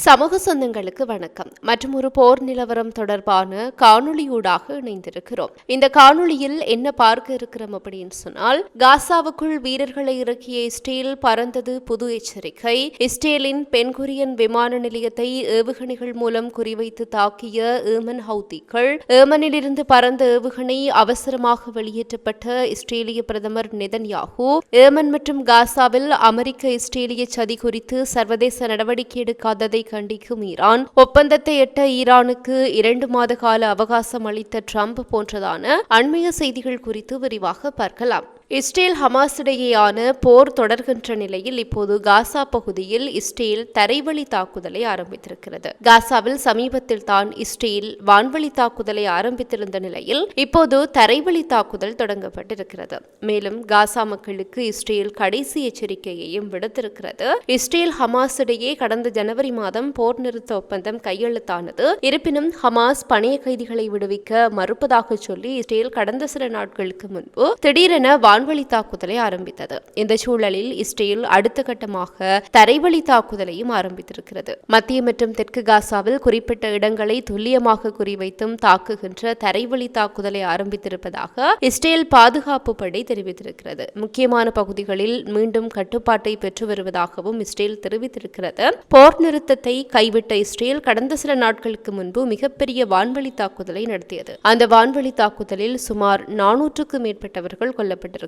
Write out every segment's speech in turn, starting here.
சமூக சொந்தங்களுக்கு வணக்கம். மற்றும் ஒரு போர் நிலவரம் தொடர்பான காணொளியூடாக இணைந்திருக்கிறோம். இந்த காணொளியில் என்ன பார்க்க இருக்கிறோம் அப்படின்னு சொன்னால், காசாவுக்குள் வீரர்களை இறக்கிய இஸ்ரேல் பறந்தது புது எச்சரிக்கை. இஸ்ரேலின் பென்குரியன் விமான நிலையத்தை ஏவுகணைகள் மூலம் குறிவைத்து தாக்கிய ஏமன் ஹவுதிகள். ஏமனிலிருந்து பறந்த ஏவுகணை அவசரமாக வெளியேற்றப்பட்ட இஸ்ரேலிய பிரதமர் நெதன்யாகு. ஏமன் மற்றும் காசாவில் அமெரிக்க இஸ்ரேலிய சதி குறித்து சர்வதேச நடவடிக்கை எடுக்காததை கண்டிக்கும் ஈரான். ஒப்பந்தத்தை எட்ட ஈரானுக்கு 2 மாத கால அவகாசம் அளித்த ட்ரம்ப் போன்றதான அண்மைய செய்திகள் குறித்து விரிவாக பார்க்கலாம். இஸ்ரேல் ஹமாஸ் இடையேயான போர் தொடர்கின்ற நிலையில் இப்போது காசா பகுதியில் இஸ்ரேல் தரைவழி தாக்குதலை ஆரம்பித்திருக்கிறது. காசாவில் சமீபத்தில் தான் இஸ்ரேல் வான்வழி தாக்குதலை ஆரம்பித்திருந்த நிலையில் இப்போது தரைவழி தாக்குதல் தொடங்கப்பட்டிருக்கிறது. மேலும் காசா மக்களுக்கு இஸ்ரேல் கடைசி எச்சரிக்கையையும் விடுத்திருக்கிறது. இஸ்ரேல் ஹமாஸ் இடையே கடந்த ஜனவரி மாதம் போர் நிறுத்த ஒப்பந்தம் கையெழுத்தானது. இருப்பினும் ஹமாஸ் பணைய கைதிகளை விடுவிக்க மறுப்பதாக சொல்லி இஸ்ரேல் கடந்த சில நாட்களுக்கு முன்பு திடீரென வான்வழி தாக்குதலை ஆரம்பித்தது. இந்த சூழலில் இஸ்ரேல் அடுத்த கட்டமாக தரைவழி தாக்குதலையும் ஆரம்பித்திருக்கிறது. மத்திய மற்றும் தெற்கு காசாவில் குறிப்பிட்ட இடங்களை துல்லியமாக குறிவைத்தும் தாக்குகின்ற தரைவழி தாக்குதலை ஆரம்பித்திருப்பதாக இஸ்ரேல் பாதுகாப்பு படை தெரிவித்திருக்கிறது. முக்கியமான பகுதிகளில் மீண்டும் கட்டுப்பாட்டை பெற்று வருவதாகவும் இஸ்ரேல் தெரிவித்திருக்கிறது. போர் நிறுத்தத்தை கைவிட்ட இஸ்ரேல் கடந்த சில நாட்களுக்கு முன்பு மிகப்பெரிய வான்வழி தாக்குதலை நடத்தியது. அந்த வான்வழி தாக்குதலில் சுமார் 400க்கும் மேற்பட்டவர்கள் கொல்லப்பட்டிருக்கிறார்கள்.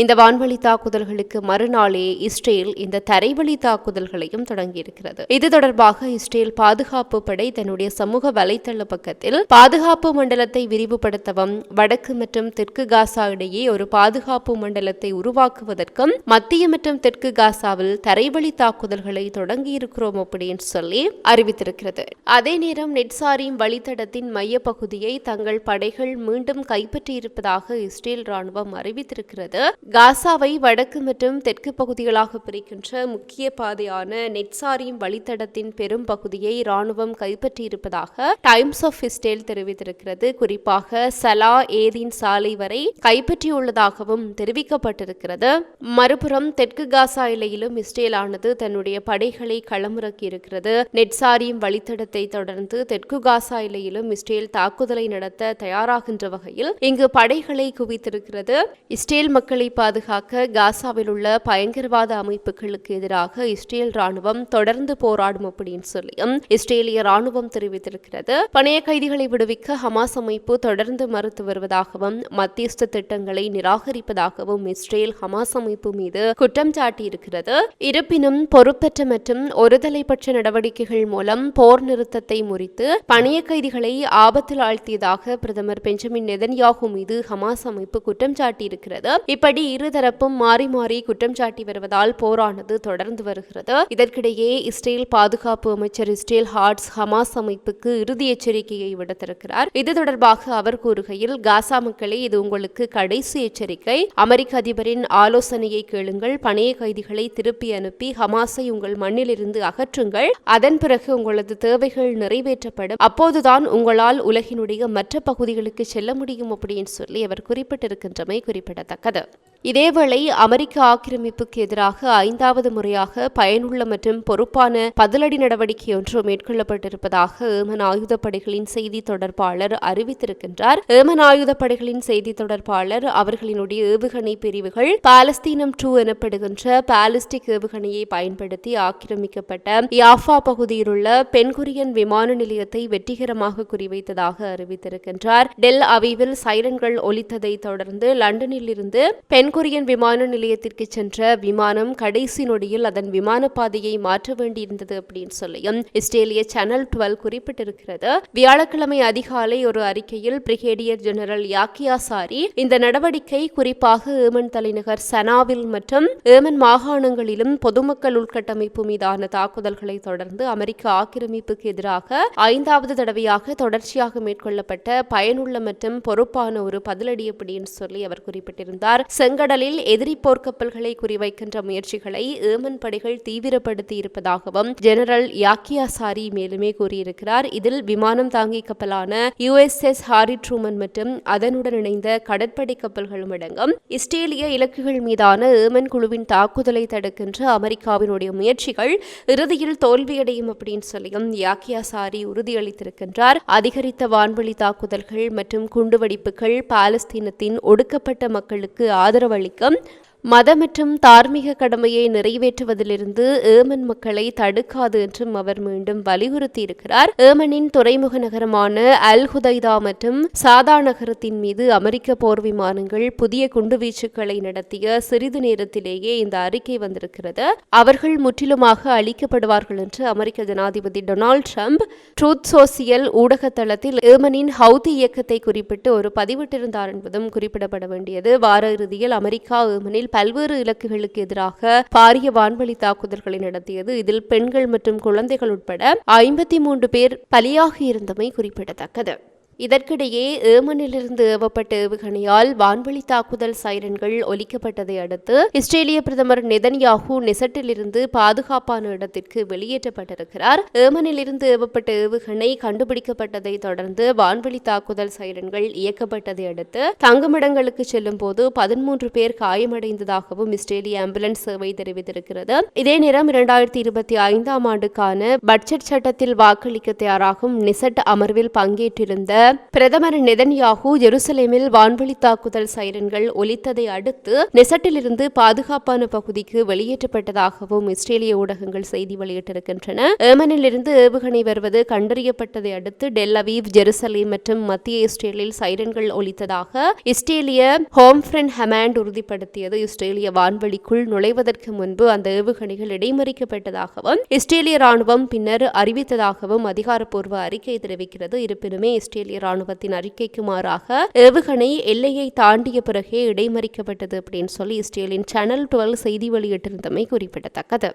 இந்த வான்வழி தாக்குதல்களுக்கு மறுநாளே இஸ்ரேல் இந்த தரைவழி தாக்குதல்களையும் தொடங்கியிருக்கிறது. இது தொடர்பாக இஸ்ரேல் பாதுகாப்பு படை தன்னுடைய சமூக வலைத்தள பக்கத்தில் பாதுகாப்பு மண்டலத்தை விரிவுபடுத்தவும் வடக்கு மற்றும் தெற்கு காசா இடையே ஒரு பாதுகாப்பு மண்டலத்தை உருவாக்குவதற்கும் மத்திய மற்றும் தெற்கு காசாவில் தரைவழி தாக்குதல்களை தொடங்கியிருக்கிறோம் அப்படின்னு சொல்லி அறிவித்திருக்கிறது. அதே நேரம் நெட்சாரிம் வழித்தடத்தின் மைய பகுதியை தங்கள் படைகள் மீண்டும் கைப்பற்றியிருப்பதாக இஸ்ரேல் ராணுவம் அறிவித்திருக்கிறது. காசாவை வடக்கு மற்றும் தெற்கு பகுதிகளாக பிரிக்கின்ற முக்கிய பாதையான நெட்சாரிம் வழித்தடத்தின் பெரும் பகுதியை ராணுவம் கைப்பற்றியிருப்பதாக டைம்ஸ் ஆஃப் இஸ்ரேல் தெரிவித்திருக்கிறது. குறிப்பாக சலா ஏதீன் சாலை வரை கைப்பற்றியுள்ளதாகவும் தெரிவிக்கப்பட்டிருக்கிறது. மறுபுறம் தெற்கு காசா எல்லையிலும் இஸ்ரேலானது தன்னுடைய படைகளை களமிறக்கியிருக்கிறது. நெட்சாரிம் வழித்தடத்தை தொடர்ந்து தெற்கு காசா எல்லையிலும் இஸ்ரேல் தாக்குதலை நடத்த தயாராகின்ற வகையில் இங்கு படைகளை குவித்திருக்கிறது. இஸ்ரேல் மக்களை பாதுகாக்க காசாவில் உள்ள பயங்கரவாத அமைப்புகளுக்கு எதிராக இஸ்ரேல் ராணுவம் தொடர்ந்து போராடும் அப்படின்னு சொல்லியும் இஸ்ரேலிய ராணுவம் தெரிவித்திருக்கிறது. பணைய கைதிகளை விடுவிக்க ஹமாஸ் அமைப்பு தொடர்ந்து மறுத்து வருவதாகவும் மத்தியஸ்த திட்டங்களை நிராகரிப்பதாகவும் இஸ்ரேல் ஹமாஸ் அமைப்பு மீது குற்றம் சாட்டியிருக்கிறது. இருப்பினும் பொறுப்பற்ற மற்றும் ஒருதலைப்பட்ச நடவடிக்கைகள் மூலம் போர் நிறுத்தத்தை முறித்து பணைய கைதிகளை ஆபத்தில் ஆழ்த்தியதாக பிரதமர் பெஞ்சமின் நெதன்யாகு மீது ஹமாஸ் அமைப்பு குற்றம் சாட்டியிருக்கிறது. இப்படி இருதரப்பும் மாறி மாறி குற்றம் சாட்டி வருவதால் போரானது தொடர்ந்து வருகிறது. இதற்கிடையே இஸ்ரேல் பாதுகாப்பு அமைச்சர் இஸ்ரேல் ஹாட்ஸ் ஹமாஸ் அமைப்புக்கு இறுதி எச்சரிக்கையை விடுத்திருக்கிறார். இது தொடர்பாக அவர் கூறுகையில், காசா மக்களே, இது உங்களுக்கு கடைசி எச்சரிக்கை. அமெரிக்க அதிபரின் ஆலோசனையை கேளுங்கள். பணைய கைதிகளை திருப்பி அனுப்பி ஹமாஸை உங்கள் மண்ணிலிருந்து அகற்றுங்கள். அதன் பிறகு உங்களது தேவைகள் நிறைவேற்றப்படும். அப்போதுதான் உங்களால் உலகினுடைய மற்ற பகுதிகளுக்கு செல்ல முடியும் அப்படின்னு சொல்லி அவர் குறிப்பிட்டிருக்கின்றமை குறிப்பிடத்தக்கது. இதேவேளை அமெரிக்க ஆக்கிரமிப்புக்கு எதிராக 5வது முறையாக பயனுள்ள மற்றும் பொறுப்பான பதிலடி நடவடிக்கை ஒன்று மேற்கொள்ளப்பட்டிருப்பதாக ஏமன் ஆயுதப்படைகளின் செய்தி தொடர்பாளர் அறிவித்திருக்கின்றார். ஏமன் ஆயுதப்படைகளின் செய்தி தொடர்பாளர் அவர்களினுடைய ஏவுகணை பிரிவுகள் பாலஸ்தீனம் 2 எனப்படுகின்ற பாலிஸ்டிக் ஏவுகணையை பயன்படுத்தி ஆக்கிரமிக்கப்பட்ட யாஃபா பகுதியில் உள்ள பென்குரியன் விமான நிலையத்தை வெற்றிகரமாக குறிவைத்ததாக அறிவித்திருக்கின்றார். டெல் அவீவில் சைரன்கள் ஒலித்ததை தொடர்ந்து லண்டனில் இருந்து பென்குரியன் விமான நிலையத்திற்கு சென்ற விமானம் கடைசி நொடியில் அதன் விமான பாதையை மாற்ற வேண்டியிருந்தது அப்படின்னு சொல்லியும் இஸ்ரேலிய சேனல் 12 குறிப்பிட்டிருக்கிறது. வியாழக்கிழமை அதிகாலை ஒரு அறிக்கையில் பிரிகேடியர் ஜெனரல் யாக்கியா சாரி இந்த நடவடிக்கை குறிப்பாக ஏமன் தலைநகர் சனாவில் மற்றும் ஏமன் மாகாணங்களிலும் பொதுமக்கள் உள்கட்டமைப்பு மீதான தாக்குதல்களை தொடர்ந்து அமெரிக்க ஆக்கிரமிப்புக்கு எதிராக 5வது தடவையாக தொடர்ச்சியாக மேற்கொள்ளப்பட்ட பயனுள்ள மற்றும் பொறுப்பான ஒரு பதிலடி அப்படின்னு சொல்லி அவர் குறிப்பிட்டிருந்தார். தெரிவித்திருந்தார். செங்கடலில் எதிரி போர்க்கப்பல்களை குறிவைக்கின்ற முயற்சிகளை ஏமன் படைகள் தீவிரப்படுத்தி இருப்பதாகவும் ஜெனரல் யாக்கியா சாரி மேலுமே கூறியிருக்கிறார். இதில் விமானம் தாங்கி கப்பலான USS ஹாரி ட்ரூமன் மற்றும் அதனுடன் இணைந்த கடற்படை கப்பல்களும் அடங்கும். இஸ்ரேலிய இலக்குகள் மீதான ஏமன் குழுவின் தாக்குதலை தடுக்கின்ற அமெரிக்காவினுடைய முயற்சிகள் இறுதியில் தோல்வியடையும் அப்படின்னு சொல்லியும் யாக்கியா சாரி உறுதியளித்திருக்கின்றார். அதிகரித்த வான்வழி தாக்குதல்கள் மற்றும் குண்டுவெடிப்புகள் பாலஸ்தீனத்தின் ஒடுக்கப்பட்ட மக்களுக்கு ஆதரவளிக்கும் மத மற்றும் தார்மீக கடமையை நிறைவேற்றுவதிலிருந்து ஏமன் மக்களை தடுக்காது என்றும் அவர் மீண்டும் வலியுறுத்தியிருக்கிறார். ஏமனின் துறைமுக நகரமான அல் ஹுதைதா மற்றும் சாதா நகரத்தின் மீது அமெரிக்க போர் விமானங்கள் புதிய குண்டுவீச்சுக்களை நடத்திய சிறிது நேரத்திலேயே இந்த அறிக்கை வந்திருக்கிறது. அவர்கள் முற்றிலுமாக அழிக்கப்படுவார்கள் என்று அமெரிக்க ஜனாதிபதி டொனால்ட் ட்ரம்ப் ட்ரூத் சோசியல் ஊடக தளத்தில் ஏமனின் ஹவுதி இயக்கத்தை குறிப்பிட்டு ஒரு பதிவிட்டிருந்தார் என்பதும் குறிப்பிடப்பட வேண்டியது. வார இறுதியில் அமெரிக்கா ஏமனில் பல்வேறு இலக்குகளுக்கு எதிராக பாரிய வான்வழி தாக்குதல்களை நடத்தியது. இதில் பெண்கள் மற்றும் குழந்தைகள் உட்பட 53 பேர் பலியாகி இருந்தமை குறிப்பிடத்தக்கது. இதற்கிடையே ஏமனிலிருந்து ஏவப்பட்ட ஏவுகணையால் வான்வழி தாக்குதல் சைரன்கள் ஒலிக்கப்பட்டதை அடுத்து இஸ்ரேலிய பிரதமர் நெதன்யாஹூ நெசட்டிலிருந்து பாதுகாப்பான இடத்திற்கு வெளியேற்றப்பட்டிருக்கிறார். ஏமனிலிருந்து ஏவப்பட்ட ஏவுகணை கண்டுபிடிக்கப்பட்டதை தொடர்ந்து வான்வழி தாக்குதல் சைரன்கள் இயக்கப்பட்டதை அடுத்து தங்குமிடங்களுக்கு செல்லும் போது 13 பேர் காயமடைந்ததாகவும் இஸ்ரேலிய ஆம்புலன்ஸ் சேவை தெரிவித்திருக்கிறது. இதே நேரம் 2025 ஆண்டுக்கான பட்ஜெட் சட்டத்தில் வாக்களிக்க தயாராகும் நெசட் அமர்வில் பங்கேற்றிருந்த பிரதமர் நெதன்யாஹூ ஜெருசலேமில் வான்வழி தாக்குதல் சைரன்கள் ஒலித்ததை அடுத்து நெசட்டிலிருந்து பாதுகாப்பான பகுதிக்கு வெளியேற்றப்பட்டதாகவும் இஸ்ரேலிய ஊடகங்கள் செய்தி வெளியிட்டிருக்கின்றன. ஏமனிலிருந்து ஏவுகணை வருவது கண்டறியப்பட்டதை அடுத்து டெல் அவீவ், ஜெருசலேம் மற்றும் மத்திய இஸ்ரேலில் சைரன்கள் ஒலித்ததாக இஸ்ரேலிய ஹோம் ஃப்ரண்ட் கமாண்ட் உறுதிப்படுத்தியது. இஸ்ரேலிய வான்வழிக்குள் நுழைவதற்கு முன்பு அந்த ஏவுகணைகள் இடைமறிக்கப்பட்டதாகவும் இஸ்ரேலிய ராணுவம் பின்னர் அறிவித்ததாகவும் அதிகாரப்பூர்வ அறிக்கை தெரிவிக்கிறது. இருப்பினுமே இஸ்ரேலிய ராணுவத்தின் அறிக்கைக்கு மாறாக ஏவுகணை எல்லையை தாண்டிய பிறகே இடைமறிக்கப்பட்டது அப்படின்னு சொல்லி இஸ்ரேலின் சேனல் 12 செய்தி வெளியிட்டிருந்தமை குறிப்பிடத்தக்கது.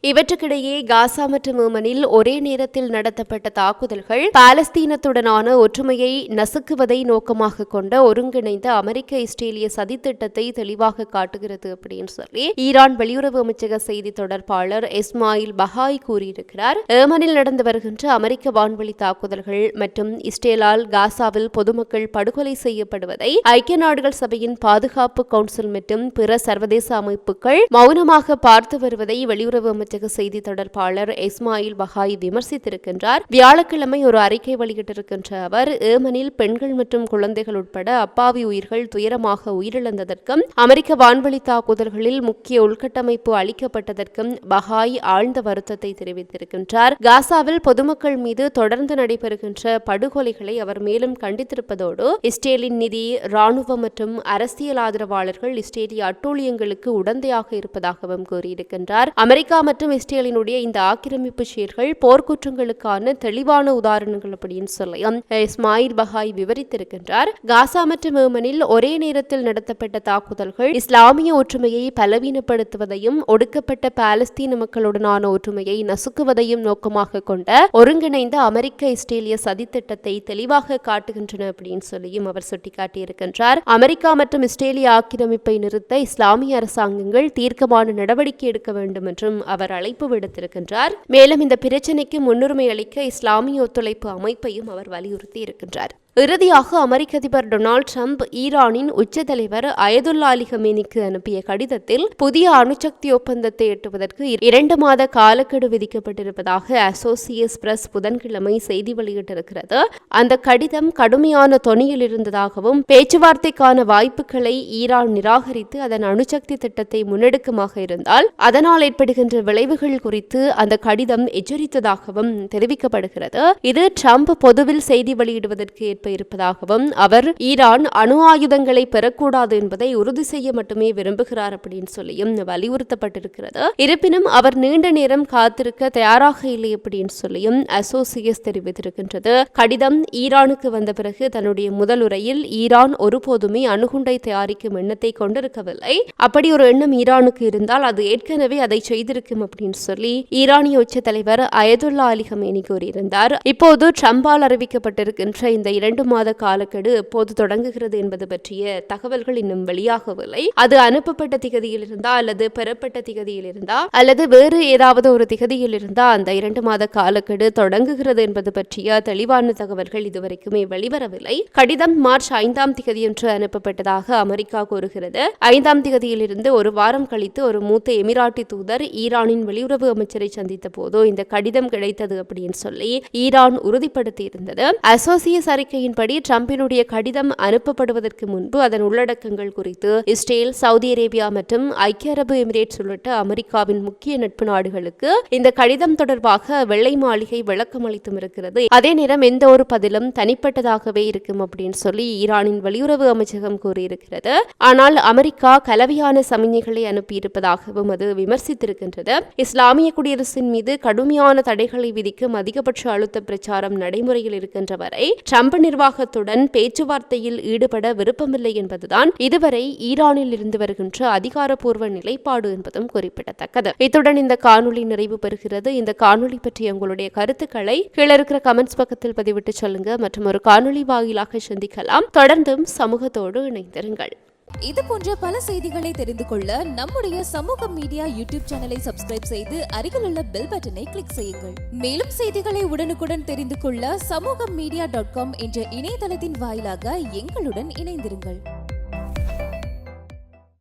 இவற்றுக்கிடையே காசா மற்றும் ஏமனில் ஒரே நேரத்தில் நடத்தப்பட்ட தாக்குதல்கள் பாலஸ்தீனத்துடனான ஒற்றுமையை நசுக்குவதை நோக்கமாக கொண்ட ஒருங்கிணைந்த அமெரிக்க இஸ்ரேலிய சதித்திட்டத்தை தெளிவாக காட்டுகிறது அப்படின்னு சொல்லி ஈரான் வெளியுறவு அமைச்சக செய்தி தொடர்பாளர் இஸ்மாயில் பஹாய் கூறியிருக்கிறார். ஏமனில் நடந்து வருகின்ற அமெரிக்க வான்வழி தாக்குதல்கள் மற்றும் இஸ்ரேலால் காசாவில் பொதுமக்கள் படுகொலை செய்யப்படுவதை ஐக்கிய நாடுகள் சபையின் பாதுகாப்பு கவுன்சில் மற்றும் பிற சர்வதேச அமைப்புகள் மௌனமாக பார்த்து வருவதை வெளியுறவு செய்தி தொடர்பாளர் இஸ்மாயில் பஹாய் விமர்சித்திருக்கின்றார். வியாழக்கிழமை ஒரு அறிக்கை வெளியிட்டிருக்கின்ற அவர் ஏமனில் பெண்கள் மற்றும் குழந்தைகள் உட்பட அப்பாவி உயிர்கள் துயரமாக உயிரிழந்ததற்கும் அமெரிக்க வான்வழி தாக்குதல்களில் முக்கிய உள்கட்டமைப்பு அளிக்கப்பட்டதற்கும் பஹாய் ஆழ்ந்த வருத்தத்தை தெரிவித்திருக்கின்றார். காசாவில் பொதுமக்கள் மீது தொடர்ந்து நடைபெறுகின்ற படுகொலைகளை அவர் மேலும் கண்டித்திருப்பதோடு இஸ்ரேலின் நிதி, ராணுவ மற்றும் அரசியல் ஆதரவாளர்கள் இஸ்ரேலிய அட்டூழியங்களுக்கு உடந்தையாக இருப்பதாகவும் கூறியிருக்கின்றார். அமெரிக்கா மற்றும் இஸ்ரேலினுடைய இந்த ஆக்கிரமிப்பு செயல்கள் போர்க்குற்றங்களுக்கான தெளிவான உதாரணங்கள் அப்படின்னு சொல்லி இஸ்மாயில் பஹாய் விவரித்திருக்கின்றார். காசா மற்றும் ஏமனில் ஒரே நேரத்தில் நடத்தப்பட்ட தாக்குதல்கள் இஸ்லாமிய ஒற்றுமையை பலவீனப்படுத்துவதையும் ஒடுக்கப்பட்ட பாலஸ்தீன மக்களுடனான ஒற்றுமையை நசுக்குவதையும் நோக்கமாக கொண்ட ஒருங்கிணைந்த அமெரிக்க இஸ்ரேலிய சதித்திட்டத்தை தெளிவாக காட்டுகின்றன அப்படின்னு சொல்லியும் அவர் சுட்டிக்காட்டியிருக்கின்றார். அமெரிக்கா மற்றும் இஸ்ரேலிய ஆக்கிரமிப்பை நிறுத்த இஸ்லாமிய அரசாங்கங்கள் தீர்க்கமான நடவடிக்கை எடுக்க வேண்டும் என்றும் அவர் அழைப்பு விடுத்திருக்கின்றார். மேலும் இந்த பிரச்சினைக்கு முன்னுரிமை அளிக்க இஸ்லாமிய ஒத்துழைப்பு அமைப்பையும் அவர் வலியுறுத்தி இருக்கின்றார். இறுதியாக அமெரிக்க அதிபர் டொனால்ட் ட்ரம்ப் ஈரானின் உச்ச தலைவர் அயதுல்லா அலி கமேனிக்கு அனுப்பிய கடிதத்தில் புதிய அணுசக்தி ஒப்பந்தத்தை எட்டுவதற்கு 2 மாத காலக்கெடு விதிக்கப்பட்டிருப்பதாக அசோசியேட்டட் பிரஸ் புதன்கிழமை செய்தி வெளியிட்டிருக்கிறது. அந்த கடிதம் கடுமையான தொனியில் இருந்ததாகவும் பேச்சுவார்த்தைக்கான வாய்ப்புகளை ஈரான் நிராகரித்து அதன் அணுசக்தி திட்டத்தை முன்னெடுக்குமாக இருந்தால் அதனால் ஏற்படுகின்ற விளைவுகள் குறித்து அந்த கடிதம் எச்சரித்ததாகவும் தெரிவிக்கப்படுகிறது. இது ட்ரம்ப் பொதுவில் செய்தி வெளியிடுவதற்கு ஏற்ப இருப்பதாகவும் அவர் ஈரான் அணு ஆயுதங்களை பெறக்கூடாது என்பதை உறுதி செய்ய மட்டுமே விரும்புகிறார் அப்படின்னு சொல்லியும் வலியுறுத்தப்பட்டிருக்கிறது. இருப்பினும் அவர் நீண்ட நேரம் காத்திருக்க தயாராக இல்லை அப்படின்னு சொல்லியும் அசோசியேட்ஸ் தெரிவித்திருக்கின்றது. கடிதம் ஈரானுக்கு வந்த பிறகு தன்னுடைய முதல் உரையில் ஈரான் ஒருபோதுமே அணுகுண்டை தயாரிக்கும் எண்ணத்தை கொண்டிருக்கவில்லை. அப்படி ஒரு எண்ணம் ஈரானுக்கு இருந்தால் அது ஏற்கனவே அதை செய்திருக்கும் அப்படின்னு சொல்லி ஈரானிய உச்ச தலைவர் அயதுல்லா அலி கமேனி கூறியிருந்தார். இப்போது ட்ரம்பால் அறிவிக்கப்பட்டிருக்கின்ற இந்த 2 2 மாத காலக்கெடு எப்போது தொடங்குகிறது என்பது பற்றிய தகவல்கள் இன்னும் வெளியாகவில்லை. அது அனுப்பப்பட்ட திகதியில் இருந்தா அல்லது பெறப்பட்ட திகதியில் இருந்தா அல்லது வேறு ஏதாவது ஒரு திகதியில் இருந்தா அந்த 2 மாத காலக்கெடு தொடங்குகிறது என்பது பற்றிய தெளிவான தகவல்கள் இதுவரைக்குமே வெளிவரவில்லை. கடிதம் மார்ச் 5ஆம் திகதியன்று அனுப்பப்பட்டதாக அமெரிக்கா கூறுகிறது. 5ஆம் திகதியிலிருந்து ஒரு வாரம் கழித்து ஒரு மூத்த எமிராட்டி தூதர் ஈரானின் வெளியுறவு அமைச்சரை சந்தித்த போது இந்த கடிதம் கிடைத்தது அப்படின்னு சொல்லி ஈரான் உறுதிப்படுத்தி இருந்தது. அசோசியஸ் அறிக்கையின்படி ட்ரம்பினுடைய கடிதம் அனுப்பப்படுவதற்கு முன்பு அதன் உள்ளடக்கங்கள் குறித்து இஸ்ரேல், சவுதி அரேபியா மற்றும் ஐக்கிய அரபு எமிரேட்ஸ் உள்ளிட்ட அமெரிக்காவின் முக்கிய நட்பு நாடுகளுக்கு இந்த கடிதம் தொடர்பாக வெள்ளை மாளிகை விளக்கம் அளித்தும் இருக்கிறது. அதே நேரம் எந்த ஒரு பதிலும் தனிப்பட்டதாகவே இருக்கும் அப்படின்னு சொல்லி ஈரானின் வெளியுறவு அமைச்சகம் கூறியிருக்கிறது. ஆனால் அமெரிக்கா கலவையான சமிக்ஞைகளை அனுப்பியிருப்பதாகவும் அது விமர்சித்திருக்கின்றது. இஸ்லாமிய குடியரசின் மீது கடுமையான தடைகளை விதிக்கும் அதிகபட்ச அழுத்த பிரச்சாரம் நடைமுறையில் இருக்கின்ற வரை ட்ரம்ப் நிர்வாகத்துடன் பேச்சுவார்த்தையில் ஈடுபட விருப்பமில்லை என்பதுதான் இதுவரை ஈரானில் இருந்து வருகின்ற அதிகாரப்பூர்வ நிலைப்பாடு என்பதும் குறிப்பிடத்தக்கது. இத்துடன் இந்த காணொளி நிறைவு பெறுகிறது. இந்த காணொளி பற்றிய உங்களுடைய கருத்துக்களை கீழே இருக்கிற கமெண்ட்ஸ் பக்கத்தில் பதிவிட்டு சொல்லுங்க. மற்றும் ஒரு காணொளி வாயிலாக சந்திக்கலாம். தொடர்ந்தும் சமூகத்தோடு இணைந்திருங்கள். இது போன்ற பல செய்திகளை தெரிந்து கொள்ள நம்முடைய சமூக மீடியா யூடியூப் சேனலை சப்ஸ்கிரைப் செய்து அருகில் உள்ள பெல் பட்டனை கிளிக் செய்யுங்கள். மேலும் செய்திகளை உடனுக்குடன் தெரிந்து கொள்ள சமூகமீடியா.com என்ற இணையதளத்தின் வாயிலாக எங்களுடன் இணைந்திருங்கள்.